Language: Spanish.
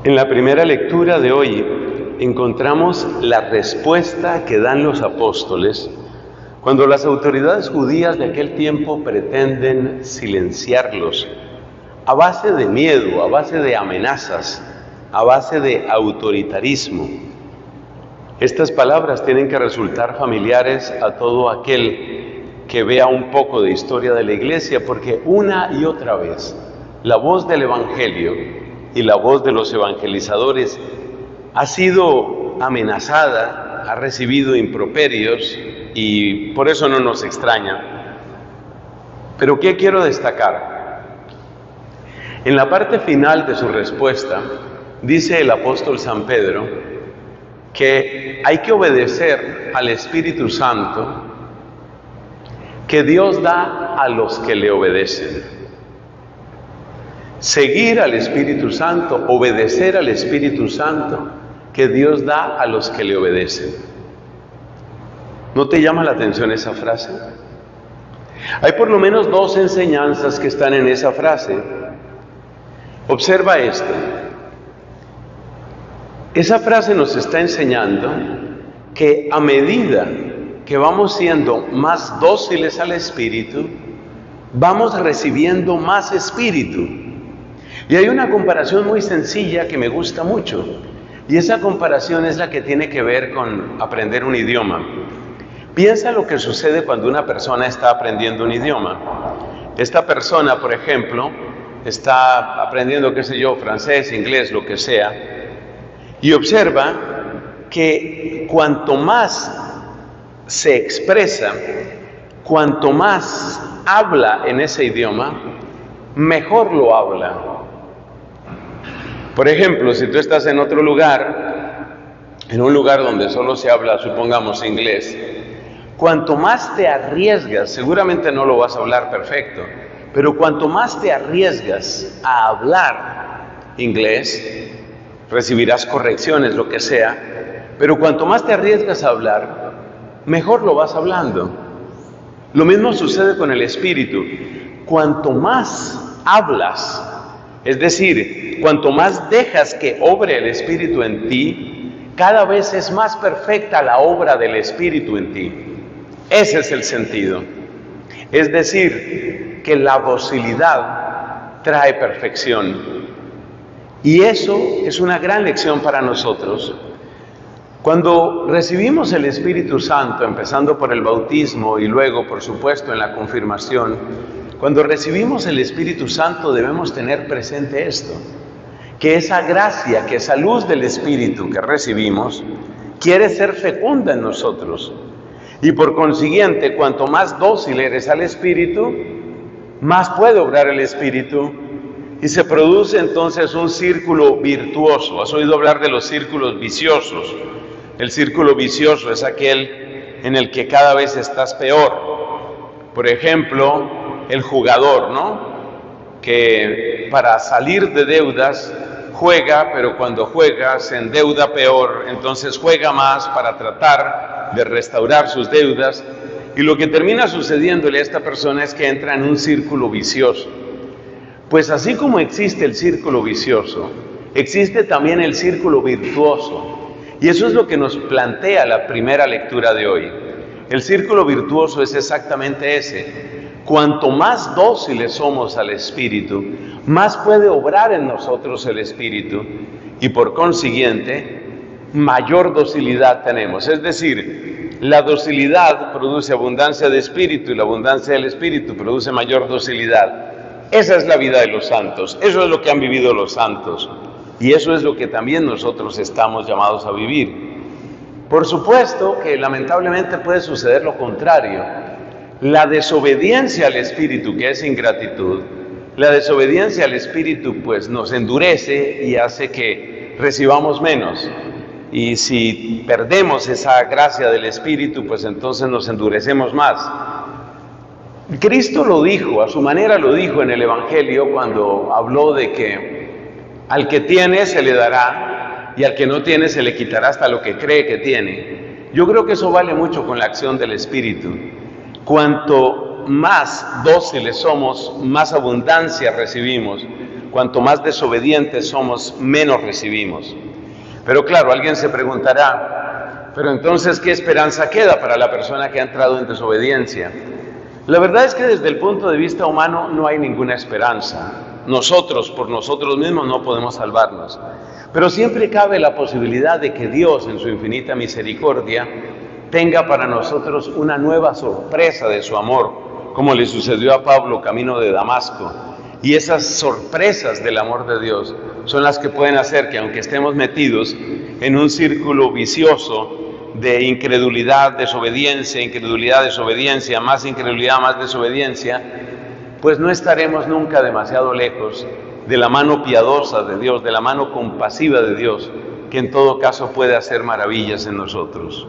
En la primera lectura de hoy encontramos la respuesta que dan los apóstoles cuando las autoridades judías de aquel tiempo pretenden silenciarlos a base de miedo, a base de amenazas, a base de autoritarismo. Estas palabras tienen que resultar familiares a todo aquel que vea un poco de historia de la iglesia, porque una y otra vez la voz del Evangelio y la voz de los evangelizadores ha sido amenazada, ha recibido improperios y por eso no nos extraña. Pero ¿qué quiero destacar? En la parte final de su respuesta dice el apóstol San Pedro que hay que obedecer al Espíritu Santo que Dios da a los que le obedecen. Seguir al Espíritu Santo, obedecer al Espíritu Santo que Dios da a los que le obedecen. ¿No te llama la atención esa frase? Hay por lo menos dos enseñanzas que están en esa frase. Observa esto. Esa frase nos está enseñando que a medida que vamos siendo más dóciles al Espíritu, vamos recibiendo más Espíritu. Y hay una comparación muy sencilla que me gusta mucho, y esa comparación es la que tiene que ver con aprender un idioma. Piensa lo que sucede cuando una persona está aprendiendo un idioma. Esta persona, por ejemplo, está aprendiendo, qué sé yo, francés, inglés, lo que sea, y observa que cuanto más se expresa, cuanto más habla en ese idioma, mejor lo habla. Por ejemplo, si tú estás en otro lugar, en un lugar donde solo se habla, supongamos, inglés, cuanto más te arriesgas, seguramente no lo vas a hablar perfecto, pero cuanto más te arriesgas a hablar inglés, recibirás correcciones, lo que sea, pero cuanto más te arriesgas a hablar, mejor lo vas hablando. Lo mismo sucede con el Espíritu. Cuanto más hablas, es decir, cuanto más dejas que obre el Espíritu en ti, cada vez es más perfecta la obra del Espíritu en ti. Ese es el sentido. Es decir, que la docilidad trae perfección. Y eso es una gran lección para nosotros. Cuando recibimos el Espíritu Santo, empezando por el bautismo y luego, por supuesto, en la confirmación, cuando recibimos el Espíritu Santo debemos tener presente esto, que esa gracia, que esa luz del Espíritu que recibimos, quiere ser fecunda en nosotros. Y por consiguiente, cuanto más dócil eres al Espíritu, más puede obrar el Espíritu y se produce entonces un círculo virtuoso. ¿Has oído hablar de los círculos viciosos? El círculo vicioso es aquel en el que cada vez estás peor. Por ejemplo, el jugador, ¿no? Que para salir de deudas juega, pero cuando juega se endeuda peor, entonces juega más para tratar de restaurar sus deudas, y lo que termina sucediéndole a esta persona es que entra en un círculo vicioso. Pues así como existe el círculo vicioso, existe también el círculo virtuoso, y eso es lo que nos plantea la primera lectura de hoy. El círculo virtuoso es exactamente ese. Cuanto más dóciles somos al Espíritu, más puede obrar en nosotros el Espíritu y por consiguiente, mayor docilidad tenemos. Es decir, la docilidad produce abundancia de Espíritu y la abundancia del Espíritu produce mayor docilidad. Esa es la vida de los santos, eso es lo que han vivido los santos y eso es lo que también nosotros estamos llamados a vivir. Por supuesto que lamentablemente puede suceder lo contrario. La desobediencia al Espíritu, que es ingratitud, la desobediencia al Espíritu pues nos endurece y hace que recibamos menos. Y si perdemos esa gracia del Espíritu, pues entonces nos endurecemos más. Cristo lo dijo, a su manera lo dijo en el Evangelio cuando habló de que al que tiene se le dará y al que no tiene se le quitará hasta lo que cree que tiene. Yo creo que eso vale mucho con la acción del Espíritu. Cuanto más dóciles somos, más abundancia recibimos. cuanto más desobedientes somos, menos recibimos. Pero claro, alguien se preguntará, pero entonces, ¿qué esperanza queda para la persona que ha entrado en desobediencia? La verdad es que desde el punto de vista humano no hay ninguna esperanza. Nosotros, por nosotros mismos, no podemos salvarnos. Pero siempre cabe la posibilidad de que Dios, en su infinita misericordia, tenga para nosotros una nueva sorpresa de su amor, como le sucedió a Pablo camino de Damasco. Y esas sorpresas del amor de Dios son las que pueden hacer que, aunque estemos metidos en un círculo vicioso de incredulidad, desobediencia, más incredulidad, más desobediencia, pues no estaremos nunca demasiado lejos de la mano piadosa de Dios, de la mano compasiva de Dios, que en todo caso puede hacer maravillas en nosotros.